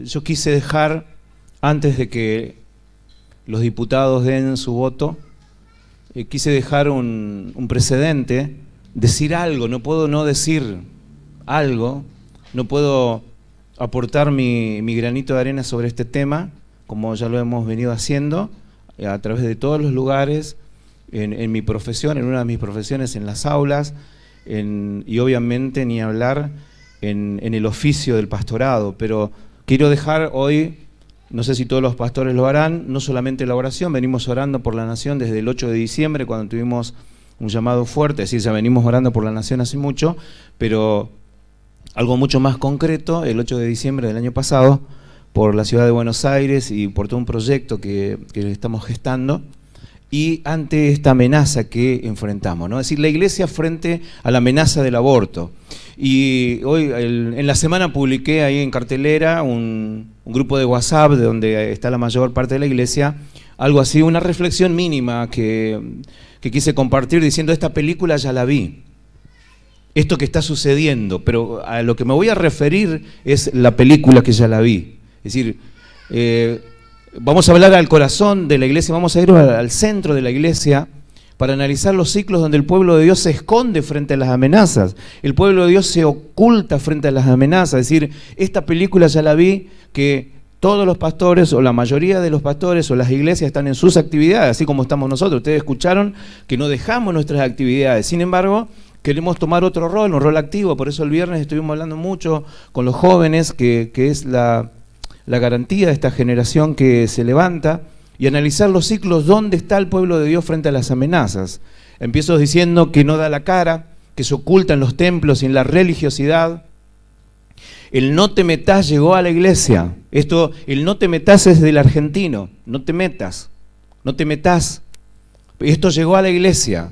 yo quise dejar, antes de que los diputados den su voto, quise dejar un precedente, decir algo, no puedo no decir algo, no puedo aportar mi granito de arena sobre este tema, como ya lo hemos venido haciendo, a través de todos los lugares, en mi profesión, en una de mis profesiones, en las aulas, y obviamente ni hablar en el oficio del pastorado. Pero quiero dejar hoy, no sé si todos los pastores lo harán, no solamente la oración, venimos orando por la nación desde el 8 de diciembre, cuando tuvimos un llamado fuerte, es decir, ya venimos orando por la nación hace mucho, pero algo mucho más concreto, el 8 de diciembre del año pasado, por la ciudad de Buenos Aires y por todo un proyecto que estamos gestando, y ante esta amenaza que enfrentamos, ¿no? Es decir, la Iglesia frente a la amenaza del aborto. Y hoy, en la semana, publiqué ahí en cartelera un grupo de WhatsApp, de donde está la mayor parte de la Iglesia, algo así, una reflexión mínima que quise compartir diciendo: esta película ya la vi, esto que está sucediendo, pero a lo que me voy a referir es la película que ya la vi. Es decir, vamos a hablar al corazón de la Iglesia, vamos a ir al centro de la Iglesia para analizar los ciclos donde el pueblo de Dios se esconde frente a las amenazas, el pueblo de Dios se oculta frente a las amenazas. Es decir, esta película ya la vi, que todos los pastores o la mayoría de los pastores o las iglesias están en sus actividades, así como estamos nosotros. Ustedes escucharon que no dejamos nuestras actividades, sin embargo, queremos tomar otro rol, un rol activo. Por eso el viernes estuvimos hablando mucho con los jóvenes, que es la garantía de esta generación que se levanta, y analizar los ciclos, dónde está el pueblo de Dios frente a las amenazas. Empiezo diciendo que no da la cara, que se oculta en los templos y en la religiosidad. El no te metas llegó a la iglesia. El no te metas es del argentino, no te metas, no te metas. Esto llegó a la iglesia.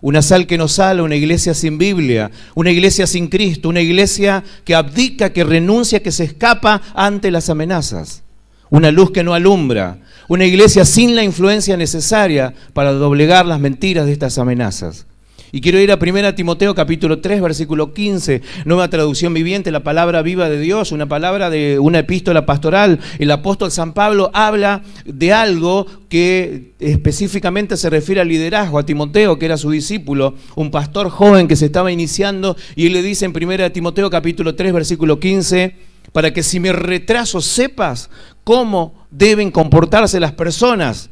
Una sal que no sale, una iglesia sin Biblia, una iglesia sin Cristo, una iglesia que abdica, que renuncia, que se escapa ante las amenazas. Una luz que no alumbra, una iglesia sin la influencia necesaria para doblegar las mentiras de estas amenazas. Y quiero ir a 1 Timoteo capítulo 3, versículo 15, nueva traducción viviente, la palabra viva de Dios, una palabra de una epístola pastoral. El apóstol San Pablo habla de algo que específicamente se refiere al liderazgo, a Timoteo, que era su discípulo, un pastor joven que se estaba iniciando, y él le dice en 1 Timoteo capítulo 3, versículo 15, para que si me retraso sepas cómo deben comportarse las personas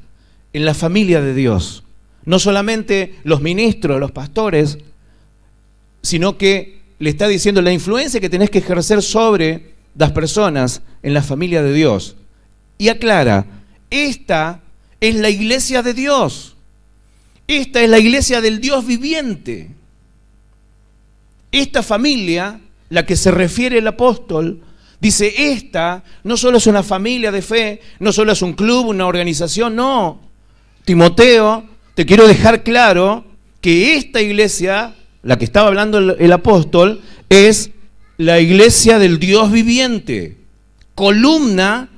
en la familia de Dios. No solamente los ministros, los pastores, sino que le está diciendo la influencia que tenés que ejercer sobre las personas en la familia de Dios. Y aclara, esta es la iglesia de Dios. Esta es la iglesia del Dios viviente. Esta familia, la que se refiere el apóstol, dice, esta no solo es una familia de fe, no solo es un club, una organización, no. Timoteo, te quiero dejar claro que esta iglesia, la que estaba hablando el apóstol, es la iglesia del Dios viviente, columna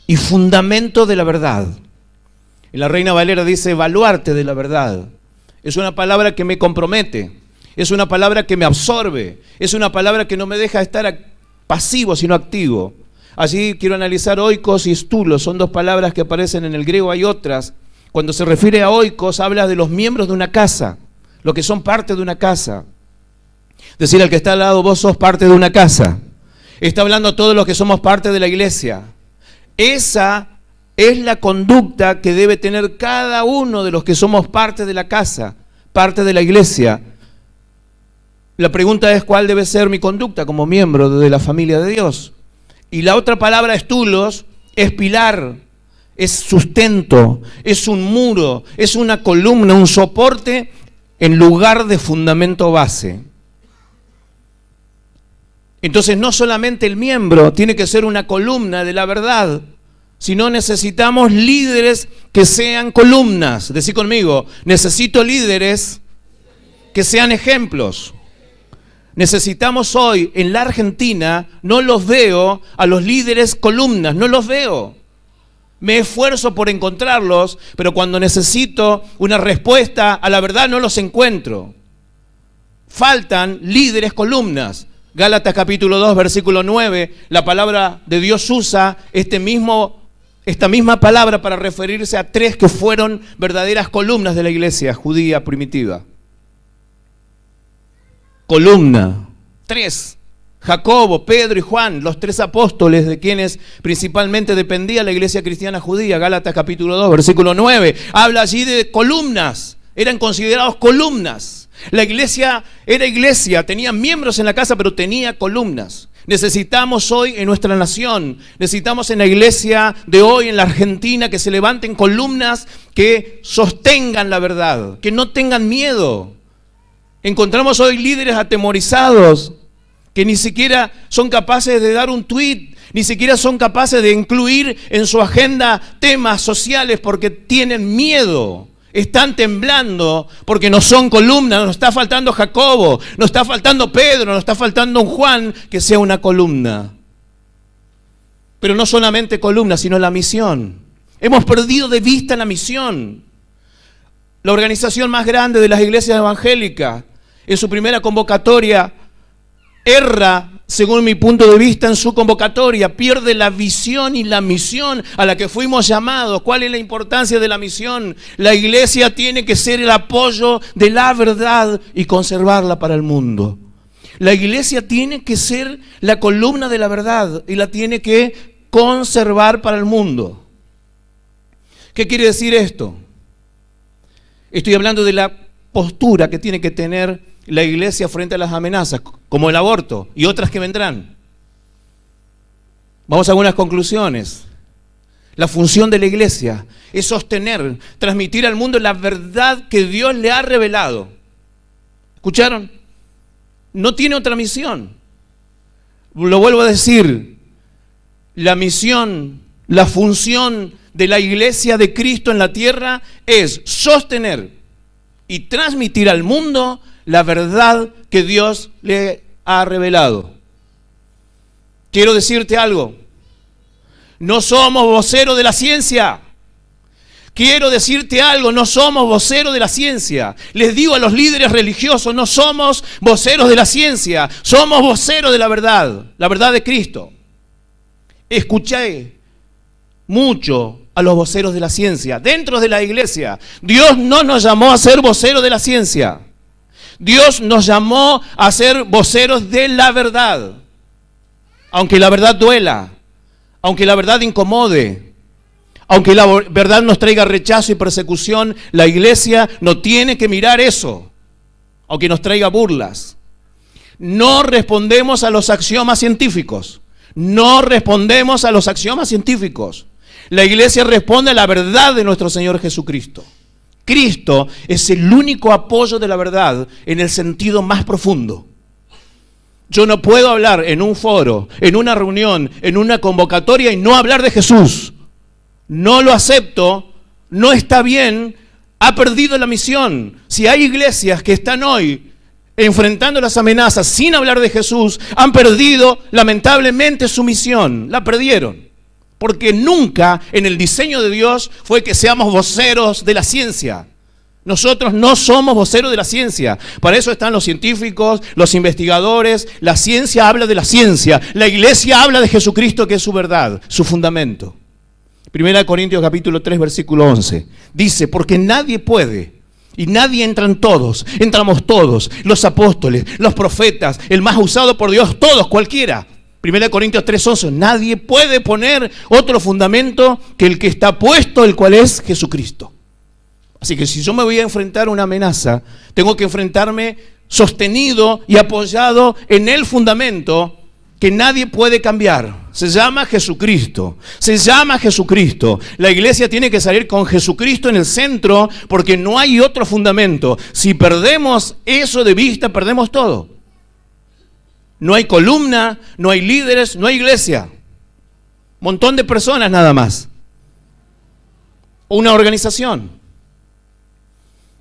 y fundamento de la verdad. En la Reina Valera dice, baluarte de la verdad. Es una palabra que me compromete, es una palabra que me absorbe, es una palabra que no me deja estar pasivo, sino activo. Allí quiero analizar oikos y stulos, son dos palabras que aparecen en el griego, hay otras. Cuando se refiere a oikos, habla de los miembros de una casa, los que son parte de una casa. Decir al que está al lado, vos sos parte de una casa. Está hablando a todos los que somos parte de la iglesia. Esa es la conducta que debe tener cada uno de los que somos parte de la casa, parte de la iglesia. La pregunta es, ¿cuál debe ser mi conducta como miembro de la familia de Dios? Y la otra palabra, estulos, es pilar, es sustento, es un muro, es una columna, un soporte en lugar de fundamento base. Entonces no solamente el miembro tiene que ser una columna de la verdad, sino necesitamos líderes que sean columnas. Decí conmigo, necesito líderes que sean ejemplos. Necesitamos hoy en la Argentina, no los veo a los líderes columnas, no los veo. Me esfuerzo por encontrarlos, pero cuando necesito una respuesta a la verdad no los encuentro. Faltan líderes columnas. Gálatas capítulo 2, versículo 9, la palabra de Dios usa esta misma palabra para referirse a tres que fueron verdaderas columnas de la iglesia judía primitiva. Columna, tres. Jacobo, Pedro y Juan, los tres apóstoles de quienes principalmente dependía la iglesia cristiana judía. Gálatas capítulo 2, versículo 9, habla allí de columnas, eran considerados columnas. La iglesia era iglesia, tenía miembros en la casa, pero tenía columnas. Necesitamos hoy en nuestra nación, necesitamos en la iglesia de hoy, en la Argentina, que se levanten columnas que sostengan la verdad, que no tengan miedo. Encontramos hoy líderes atemorizados, que ni siquiera son capaces de dar un tuit, ni siquiera son capaces de incluir en su agenda temas sociales porque tienen miedo. Están temblando porque no son columnas. Nos está faltando Jacobo, nos está faltando Pedro, nos está faltando un Juan que sea una columna. Pero no solamente columna, sino la misión. Hemos perdido de vista la misión. La organización más grande de las iglesias evangélicas, en su primera convocatoria, erra, según mi punto de vista, en su convocatoria, pierde la visión y la misión a la que fuimos llamados. ¿Cuál es la importancia de la misión? La iglesia tiene que ser el apoyo de la verdad y conservarla para el mundo. La iglesia tiene que ser la columna de la verdad y la tiene que conservar para el mundo. ¿Qué quiere decir esto? Estoy hablando de la postura que tiene que tener la iglesia frente a las amenazas, como el aborto y otras que vendrán. Vamos a algunas conclusiones. La función de la iglesia es sostener, transmitir al mundo la verdad que Dios le ha revelado. ¿Escucharon? No tiene otra misión. Lo vuelvo a decir, la misión, la función de la iglesia de Cristo en la tierra es sostener y transmitir al mundo la verdad que Dios le ha revelado. Quiero decirte algo. No somos voceros de la ciencia. Quiero decirte algo, no somos voceros de la ciencia. Les digo a los líderes religiosos, no somos voceros de la ciencia, somos voceros de la verdad de Cristo. Escuché mucho a los voceros de la ciencia dentro de la iglesia. Dios no nos llamó a ser voceros de la ciencia. Dios nos llamó a ser voceros de la verdad. Aunque la verdad duela, aunque la verdad incomode, aunque la verdad nos traiga rechazo y persecución, la iglesia no tiene que mirar eso, aunque nos traiga burlas. No respondemos a los axiomas científicos. No respondemos a los axiomas científicos. La iglesia responde a la verdad de nuestro Señor Jesucristo. Cristo es el único apoyo de la verdad en el sentido más profundo. Yo no puedo hablar en un foro, en una reunión, en una convocatoria y no hablar de Jesús. No lo acepto, no está bien, ha perdido la misión. Si hay iglesias que están hoy enfrentando las amenazas sin hablar de Jesús, han perdido lamentablemente su misión, la perdieron. Porque nunca en el diseño de Dios fue que seamos voceros de la ciencia. Nosotros no somos voceros de la ciencia. Para eso están los científicos, los investigadores. La ciencia habla de la ciencia. La iglesia habla de Jesucristo, que es su verdad, su fundamento. 1 Corintios capítulo 3, versículo 11. Dice, porque nadie puede, y nadie entran todos, entramos todos, los apóstoles, los profetas, el más usado por Dios, todos, cualquiera. 1 Corintios 3:11, nadie puede poner otro fundamento que el que está puesto, el cual es Jesucristo. Así que si yo me voy a enfrentar a una amenaza, tengo que enfrentarme sostenido y apoyado en el fundamento que nadie puede cambiar. Se llama Jesucristo. Se llama Jesucristo. La iglesia tiene que salir con Jesucristo en el centro porque no hay otro fundamento. Si perdemos eso de vista, perdemos todo. No hay columna, no hay líderes, no hay iglesia. Montón de personas nada más. Una organización.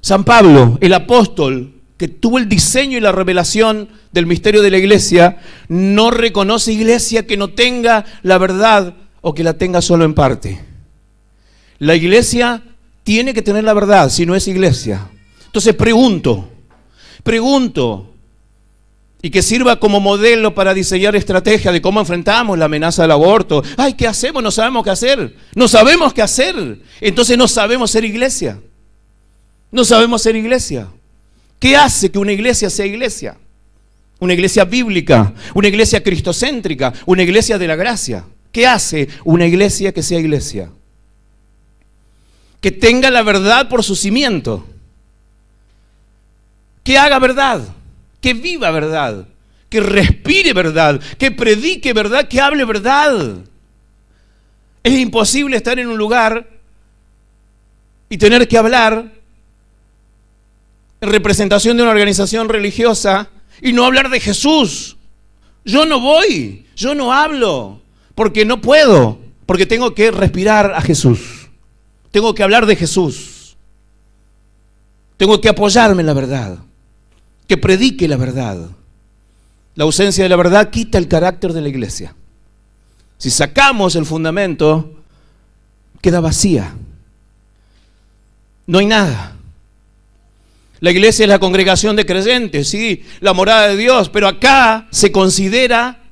San Pablo, el apóstol que tuvo el diseño y la revelación del misterio de la iglesia, no reconoce iglesia que no tenga la verdad o que la tenga solo en parte. La iglesia tiene que tener la verdad, si no es iglesia. Entonces pregunto, y que sirva como modelo para diseñar estrategias de cómo enfrentamos la amenaza del aborto. Ay, ¿qué hacemos? No sabemos qué hacer. No sabemos qué hacer. Entonces no sabemos ser iglesia. No sabemos ser iglesia. ¿Qué hace que una iglesia sea iglesia? Una iglesia bíblica, una iglesia cristocéntrica, una iglesia de la gracia. ¿Qué hace una iglesia que sea iglesia? Que tenga la verdad por su cimiento. Que haga verdad. Que viva verdad, que respire verdad, que predique verdad, que hable verdad. Es imposible estar en un lugar y tener que hablar en representación de una organización religiosa y no hablar de Jesús. Yo no voy, yo no hablo, porque no puedo, porque tengo que respirar a Jesús. Tengo que hablar de Jesús. Tengo que apoyarme en la verdad. Que predique la verdad. La ausencia de la verdad quita el carácter de la iglesia. Si sacamos el fundamento, queda vacía. No hay nada. La iglesia es la congregación de creyentes, sí, la morada de Dios, pero acá se considera,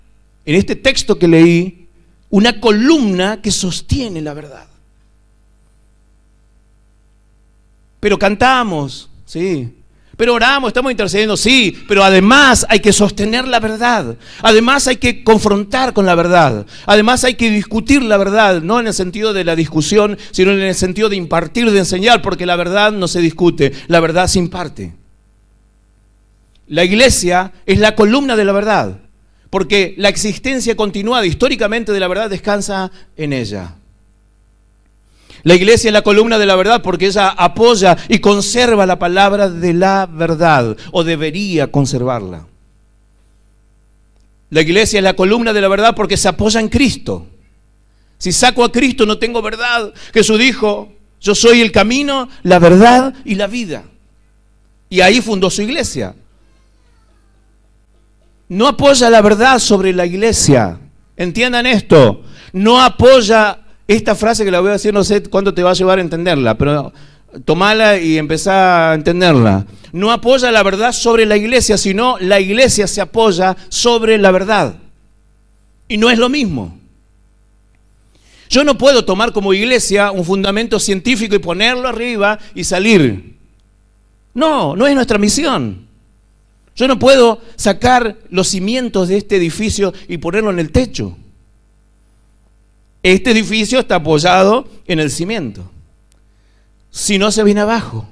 en este texto que leí, una columna que sostiene la verdad. Pero cantamos, sí. Pero oramos, estamos intercediendo, sí, pero además hay que sostener la verdad. Además hay que confrontar con la verdad. Además hay que discutir la verdad, no en el sentido de la discusión, sino en el sentido de impartir, de enseñar, porque la verdad no se discute, la verdad se imparte. La iglesia es la columna de la verdad, porque la existencia continuada históricamente de la verdad descansa en ella. La iglesia es la columna de la verdad porque ella apoya y conserva la palabra de la verdad, o debería conservarla. La iglesia es la columna de la verdad porque se apoya en Cristo. Si saco a Cristo no tengo verdad. Jesús dijo, yo soy el camino, la verdad y la vida. Y ahí fundó su iglesia. No apoya la verdad sobre la iglesia. Entiendan esto. No apoya esta frase que la voy a decir, no sé cuánto te va a llevar a entenderla, pero tomala y empezá a entenderla. No apoya la verdad sobre la iglesia, sino la iglesia se apoya sobre la verdad. Y no es lo mismo. Yo no puedo tomar como iglesia un fundamento científico y ponerlo arriba y salir. No, no es nuestra misión. Yo no puedo sacar los cimientos de este edificio y ponerlo en el techo. Este edificio está apoyado en el cimiento. Si no, se viene abajo.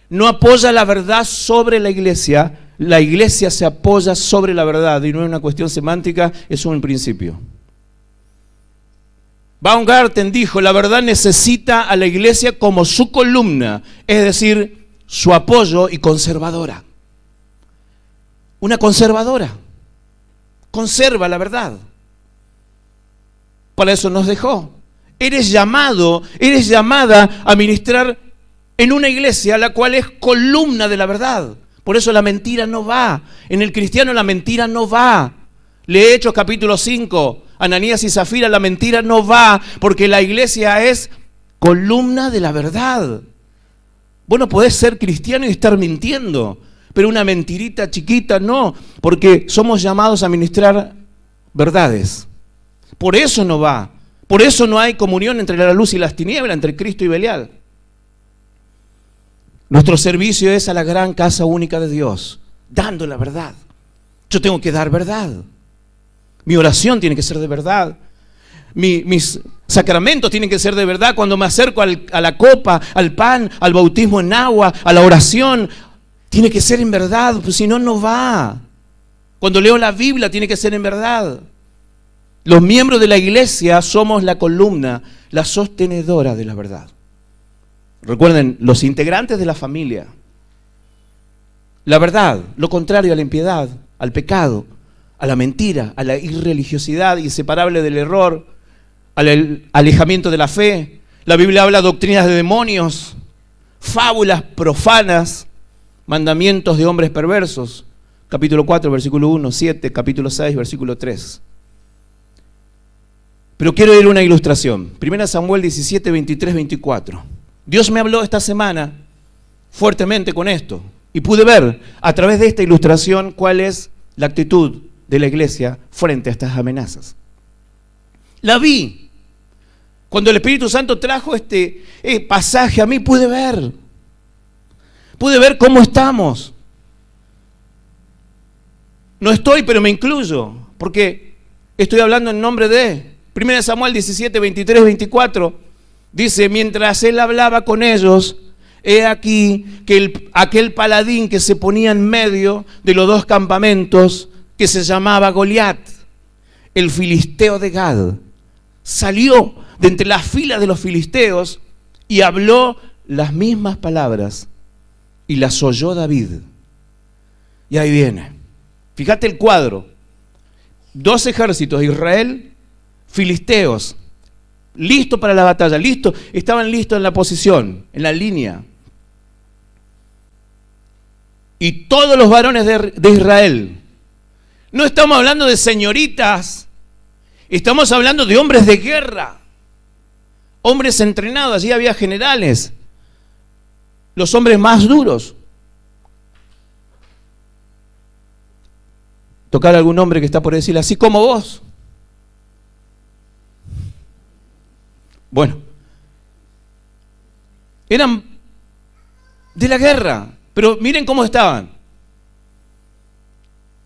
No apoya la verdad sobre la iglesia se apoya sobre la verdad, y no es una cuestión semántica, es un principio. Baumgarten dijo, la verdad necesita a la iglesia como su columna, es decir, su apoyo y conservadora. Una conservadora. Conserva la verdad. Para eso nos dejó. Eres llamado, eres llamada a ministrar en una iglesia la cual es columna de la verdad. Por eso la mentira no va. En el cristiano la mentira no va. Lee Hechos capítulo 5. Ananías y Zafira, la mentira no va, porque la iglesia es columna de la verdad. Vos no podés ser cristiano y estar mintiendo, pero una mentirita chiquita no, porque somos llamados a ministrar verdades. Por eso no va. Por eso no hay comunión entre la luz y las tinieblas, entre Cristo y Belial. Nuestro servicio es a la gran casa única de Dios, dando la verdad. Yo tengo que dar verdad. Mi oración tiene que ser de verdad. Mis sacramentos tienen que ser de verdad. Cuando me acerco a la copa, al pan, al bautismo en agua, a la oración, tiene que ser en verdad, pues si no, no va. Cuando leo la Biblia, tiene que ser en verdad. Los miembros de la iglesia somos la columna, la sostenedora de la verdad. Recuerden, los integrantes de la familia. La verdad, lo contrario a la impiedad, al pecado, a la mentira, a la irreligiosidad inseparable del error, al alejamiento de la fe. La Biblia habla de doctrinas de demonios, fábulas profanas, mandamientos de hombres perversos. Capítulo 4, versículo 1, 7, capítulo 6, versículo 3. Pero quiero ir a una ilustración. 1 Samuel 17, 23, 24. Dios me habló esta semana fuertemente con esto. y pude ver a través de esta ilustración cuál es la actitud de la iglesia frente a estas amenazas. La vi. Cuando el Espíritu Santo trajo este pasaje a mí, pude ver cómo estamos. No estoy, pero me incluyo, porque estoy hablando en nombre de 1 Samuel 17, 23, 24. Dice, mientras él hablaba con ellos, he aquí que aquel paladín que se ponía en medio de los dos campamentos, que se llamaba Goliat, el filisteo de Gad, salió de entre las filas de los filisteos y habló las mismas palabras y las oyó David. Y ahí viene. Fíjate el cuadro. Dos ejércitos, Israel, filisteos, listos para la batalla, estaban listos en la posición, en la línea. Y todos los varones de Israel. No estamos hablando de señoritas, estamos hablando de hombres de guerra, hombres entrenados. Allí había generales, los hombres más duros. Tocar a algún hombre que está por decir, así como vos. Bueno, eran de la guerra, pero miren cómo estaban.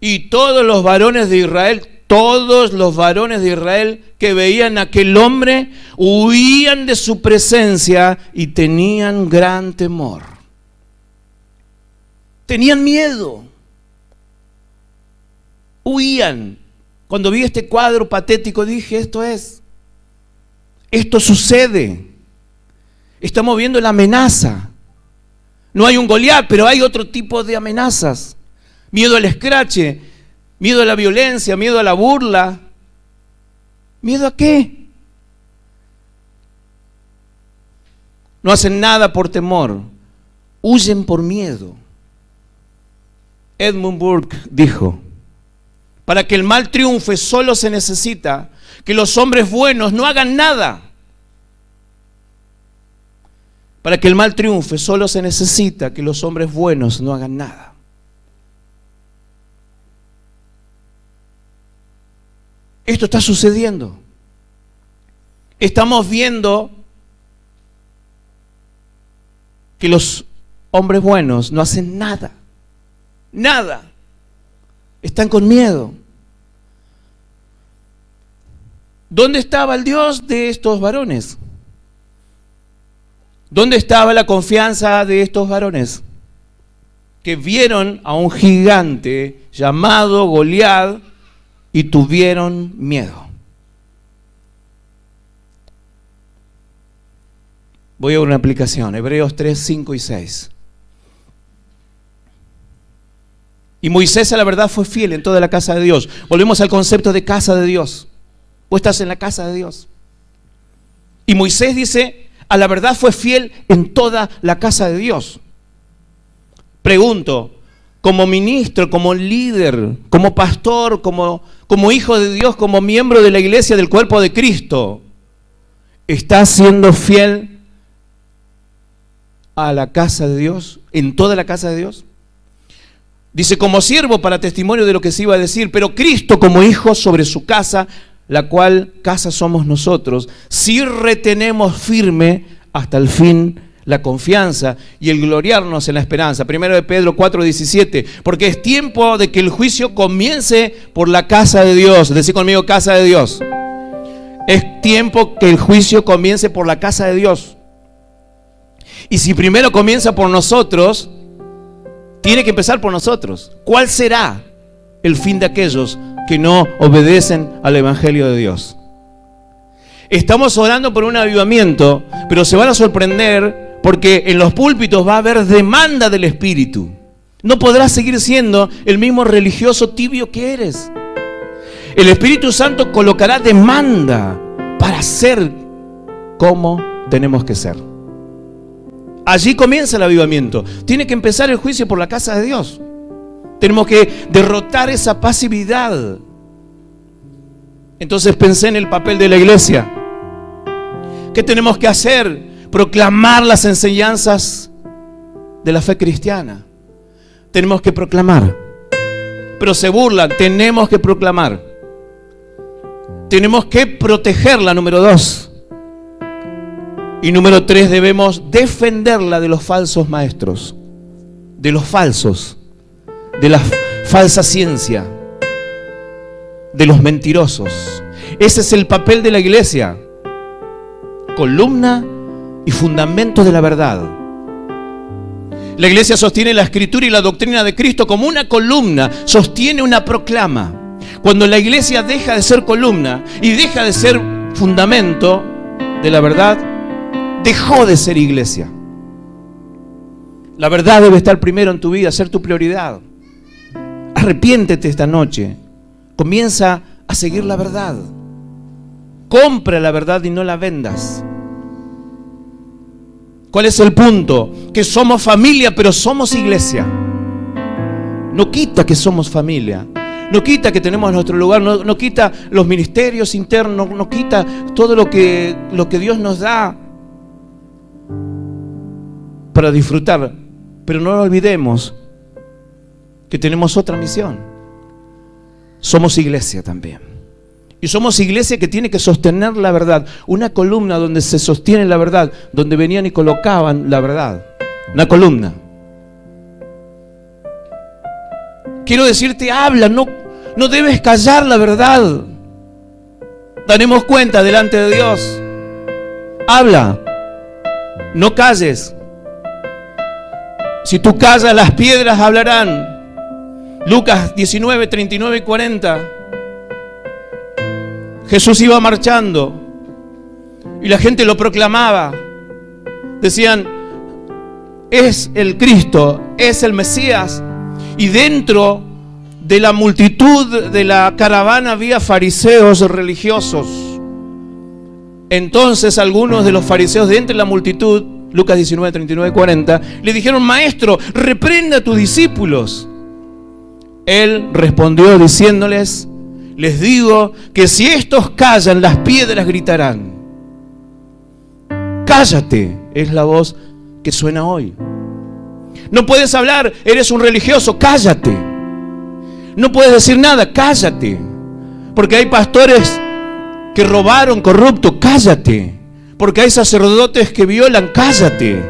Y todos los varones de Israel que veían a aquel hombre, huían de su presencia y tenían gran temor. Tenían miedo. Huían. Cuando vi este cuadro patético dije, esto sucede. Estamos viendo la amenaza. No hay un Goliat, pero hay otro tipo de amenazas. Miedo al escrache, miedo a la violencia, miedo a la burla. ¿Miedo a qué? No hacen nada por temor, huyen por miedo. Edmund Burke dijo, para que el mal triunfe solo se necesita que los hombres buenos no hagan nada. Para que el mal triunfe solo se necesita que los hombres buenos no hagan nada. Esto está sucediendo. Estamos viendo que los hombres buenos no hacen nada. Nada. Están con miedo. ¿Dónde estaba el Dios de estos varones? ¿Dónde estaba la confianza de estos varones? Que vieron a un gigante llamado Goliat y tuvieron miedo. Voy a una aplicación, Hebreos 3, 5 y 6. Y Moisés a la verdad fue fiel en toda la casa de Dios. Volvemos al concepto de casa de Dios. Vos estás en la casa de Dios. Y Moisés dice, a la verdad fue fiel en toda la casa de Dios. Pregunto, como ministro, como líder, como pastor, como hijo de Dios, como miembro de la iglesia del cuerpo de Cristo, ¿estás siendo fiel a la casa de Dios, en toda la casa de Dios? Dice, como siervo para testimonio de lo que se iba a decir, pero Cristo como hijo sobre su casa, la cual casa somos nosotros, si retenemos firme hasta el fin la confianza y el gloriarnos en la esperanza. 1 Pedro 4:17, porque es tiempo de que el juicio comience por la casa de Dios. Decí conmigo, casa de Dios. Es tiempo que el juicio comience por la casa de Dios. Y si primero comienza por nosotros, tiene que empezar por nosotros. ¿Cuál será el fin de aquellos que no obedecen al Evangelio de Dios? Estamos orando por un avivamiento, pero se van a sorprender porque en los púlpitos va a haber demanda del Espíritu. No podrás seguir siendo el mismo religioso tibio que eres. El Espíritu Santo colocará demanda para ser como tenemos que ser. Allí comienza el avivamiento. Tiene que empezar el juicio por la casa de Dios. Tenemos que derrotar esa pasividad. Entonces pensé en el papel de la iglesia. ¿Qué tenemos que hacer? Proclamar las enseñanzas de la fe cristiana. tenemos que proclamar. Pero se burlan, tenemos que proclamar. Tenemos que protegerla, número 2. Y número 3, debemos defenderla de los falsos maestros, de los falsos, de la falsa ciencia, de los mentirosos. Ese es el papel de la iglesia: columna y fundamento de la verdad. La iglesia sostiene la escritura y la doctrina de Cristo como una columna, sostiene una proclama. Cuando la iglesia deja de ser columna y deja de ser fundamento de la verdad, dejó de ser iglesia. La verdad debe estar primero en tu vida, ser tu prioridad. Arrepiéntete esta noche. Comienza a seguir la verdad. Compra la verdad y no la vendas. ¿Cuál es el punto? Que somos familia, pero somos iglesia. No quita que somos familia. No quita que tenemos nuestro lugar. No quita los ministerios internos. No quita todo lo que Dios nos da para disfrutar. Pero no olvidemos que tenemos otra misión. Somos iglesia también. Y somos iglesia que tiene que sostener la verdad. Una columna donde se sostiene la verdad, donde venían y colocaban la verdad. Una columna. Quiero decirte, habla, no debes callar la verdad. Daremos cuenta delante de Dios. Habla, no calles. Si tú callas, las piedras hablarán. Lucas 19, 39 y 40. Jesús iba marchando y la gente lo proclamaba. Decían, es el Cristo, es el Mesías. Y dentro de la multitud de la caravana había fariseos religiosos. Entonces algunos de los fariseos de entre la multitud, Lucas 19, 39 y 40, le dijeron, maestro, reprenda a tus discípulos. Él respondió diciéndoles, les digo que si estos callan, las piedras gritarán. Cállate, es la voz que suena hoy. No puedes hablar, eres un religioso, cállate. No puedes decir nada, cállate. Porque hay pastores que robaron, corruptos, cállate. Porque hay sacerdotes que violan, cállate.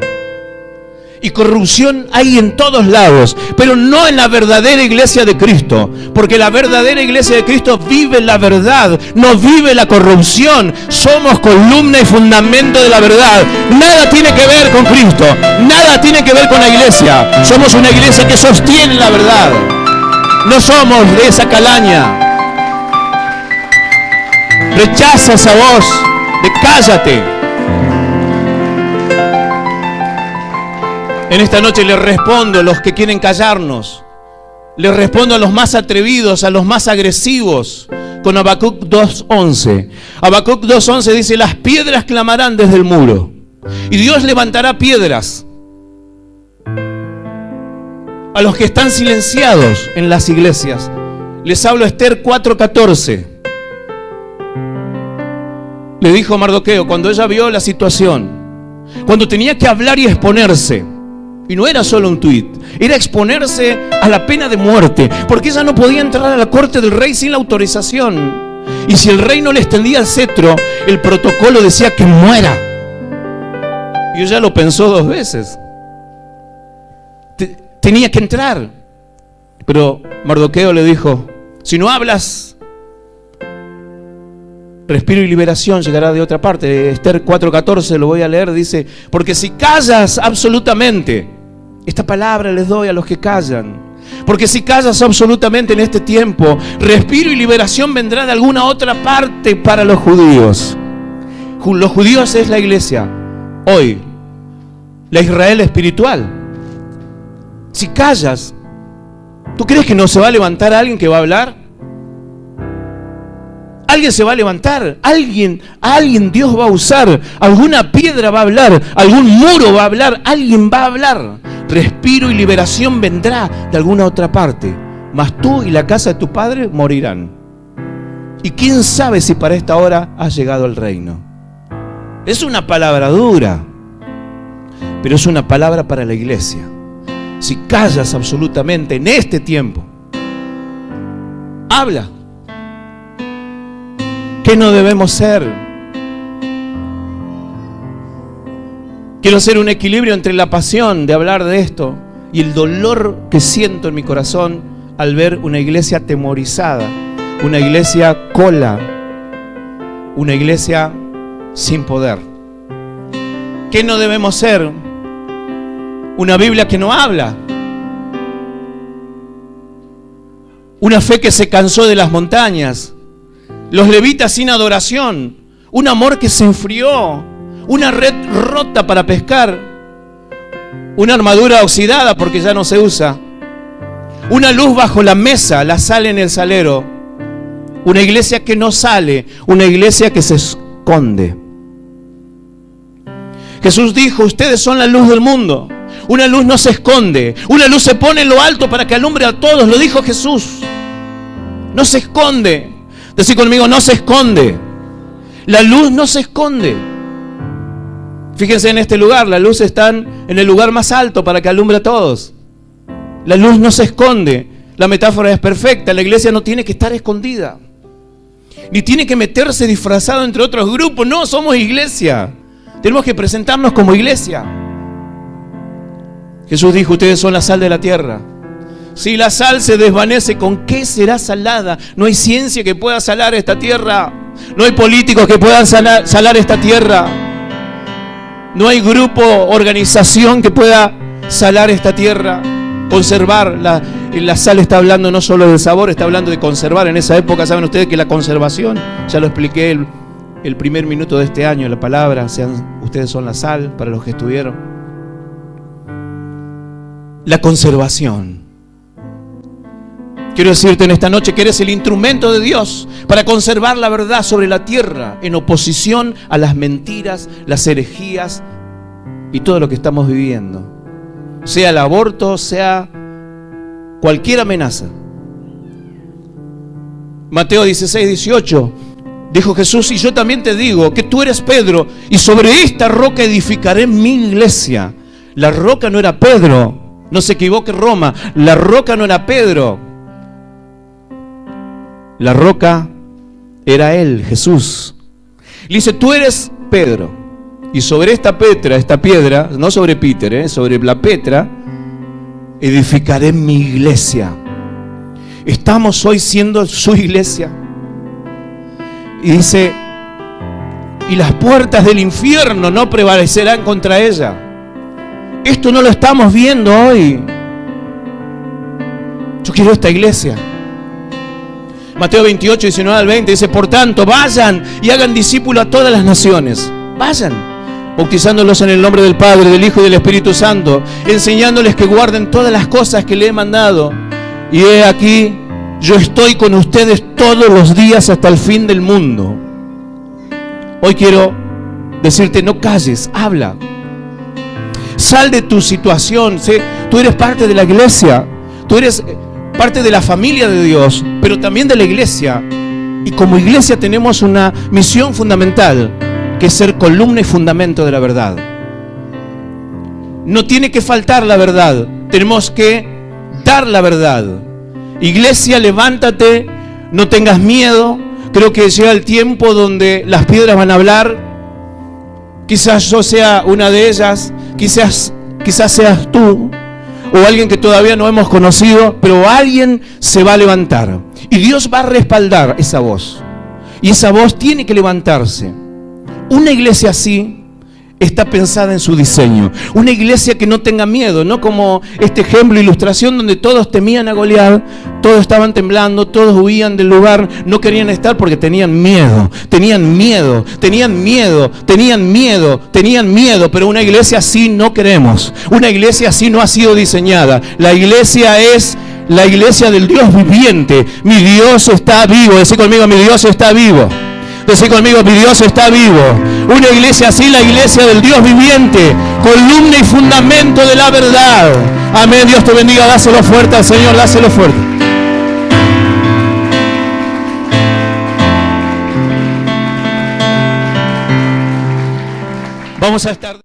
Y corrupción hay en todos lados, pero no en la verdadera iglesia de Cristo, porque la verdadera iglesia de Cristo vive la verdad, no vive la corrupción. Somos columna y fundamento de la verdad. Nada tiene que ver con Cristo, nada tiene que ver con la iglesia. Somos una iglesia que sostiene la verdad. No somos de esa calaña. Rechaza esa voz de cállate. En esta noche les respondo a los que quieren callarnos. Les respondo a los más atrevidos, a los más agresivos, con Habacuc 2:11. Habacuc 2:11 dice, las piedras clamarán desde el muro. Y Dios levantará piedras a los que están silenciados en las iglesias. Les hablo Esther 4:14. Le dijo Mardoqueo, cuando ella vio la situación, cuando tenía que hablar y exponerse, y no era solo un tuit, era exponerse a la pena de muerte, porque ella no podía entrar a la corte del rey sin la autorización. Y si el rey no le extendía el cetro, el protocolo decía que muera. Y ella lo pensó 2 veces. Tenía que entrar. Pero Mardoqueo le dijo, si no hablas, respiro y liberación llegará de otra parte. Esther 4:14, lo voy a leer, dice, porque si callas absolutamente, esta palabra les doy a los que callan, porque si callas absolutamente en este tiempo, respiro y liberación vendrá de alguna otra parte para los judíos. Los judíos es la iglesia, hoy, la Israel espiritual. Si callas, ¿tú crees que no se va a levantar alguien que va a hablar? Alguien se va a levantar, alguien Dios va a usar, alguna piedra va a hablar, algún muro va a hablar, alguien va a hablar. Respiro y liberación vendrá de alguna otra parte, mas tú y la casa de tu padre morirán. Y quién sabe si para esta hora ha llegado el reino. Es una palabra dura, pero es una palabra para la iglesia. si callas absolutamente en este tiempo, habla. ¿Qué no debemos ser? Quiero hacer un equilibrio entre la pasión de hablar de esto y el dolor que siento en mi corazón al ver una iglesia atemorizada, una iglesia cola, una iglesia sin poder. ¿Qué no debemos ser? Una Biblia que no habla, una fe que se cansó de las montañas, los levitas sin adoración, un amor que se enfrió, una red rota para pescar, una armadura oxidada porque ya no se usa, una luz bajo la mesa, la sal en el salero, una iglesia que no sale, una iglesia que se esconde. Jesús dijo, ustedes son la luz del mundo. Una luz no se esconde, una luz se pone en lo alto para que alumbre a todos, lo dijo Jesús. No se esconde. Decí conmigo, no se esconde. La luz no se esconde. Fíjense en este lugar, la luz está en el lugar más alto para que alumbre a todos. La luz no se esconde. La metáfora es perfecta, la iglesia no tiene que estar escondida. Ni tiene que meterse disfrazado entre otros grupos, no, somos iglesia. Tenemos que presentarnos como iglesia. Jesús dijo, ustedes son la sal de la tierra. Si la sal se desvanece, ¿con qué será salada? No hay ciencia que pueda salar esta tierra. No hay políticos que puedan salar esta tierra. No hay grupo, organización que pueda salar esta tierra. Conservar. La sal está hablando no solo del sabor, está hablando de conservar. En esa época, saben ustedes que la conservación, ya lo expliqué el primer minuto de este año, la palabra, ustedes son la sal, para los que estuvieron. La conservación. Quiero decirte en esta noche que eres el instrumento de Dios para conservar la verdad sobre la tierra en oposición a las mentiras, las herejías y todo lo que estamos viviendo. Sea el aborto, sea cualquier amenaza. Mateo 16, 18 dijo Jesús, y yo también te digo que tú eres Pedro y sobre esta roca edificaré mi iglesia. La roca no era Pedro. No se equivoque Roma, la roca no era Pedro. La roca era él, Jesús. Le dice, tú eres Pedro. Y sobre esta piedra, no sobre Peter, sobre la Petra, edificaré mi iglesia. Estamos hoy siendo su iglesia. Y dice, y las puertas del infierno no prevalecerán contra ella. Esto no lo estamos viendo hoy. Yo quiero esta iglesia. Mateo 28, 19 al 20 dice, por tanto, vayan y hagan discípulo a todas las naciones. Vayan, bautizándolos en el nombre del Padre, del Hijo y del Espíritu Santo, enseñándoles que guarden todas las cosas que le he mandado. Y he aquí, yo estoy con ustedes todos los días hasta el fin del mundo. Hoy quiero decirte, no calles, habla. Sal de tu situación. Tú eres parte de la iglesia. Tú eres parte de la familia de Dios, pero también de la iglesia. Y como iglesia tenemos una misión fundamental, que es ser columna y fundamento de la verdad. No tiene que faltar la verdad. Tenemos que dar la verdad. Iglesia, levántate. No tengas miedo. Creo que llega el tiempo donde las piedras van a hablar. Quizás yo sea una de ellas. Quizás seas tú o alguien que todavía no hemos conocido, pero alguien se va a levantar y Dios va a respaldar esa voz, y esa voz tiene que levantarse. Una iglesia así está pensada en su diseño, una iglesia que no tenga miedo, no como este ejemplo, ilustración donde todos temían a Goliat, todos estaban temblando, todos huían del lugar, no querían estar porque tenían miedo, pero una iglesia así no queremos, una iglesia así no ha sido diseñada. La iglesia es la iglesia del Dios viviente. Mi Dios está vivo, decí conmigo, mi Dios está vivo. Decí conmigo, mi Dios está vivo. Una iglesia así, la iglesia del Dios viviente, columna y fundamento de la verdad. Amén. Dios te bendiga. Dáselo fuerte al Señor, dáselo fuerte. Vamos a estar...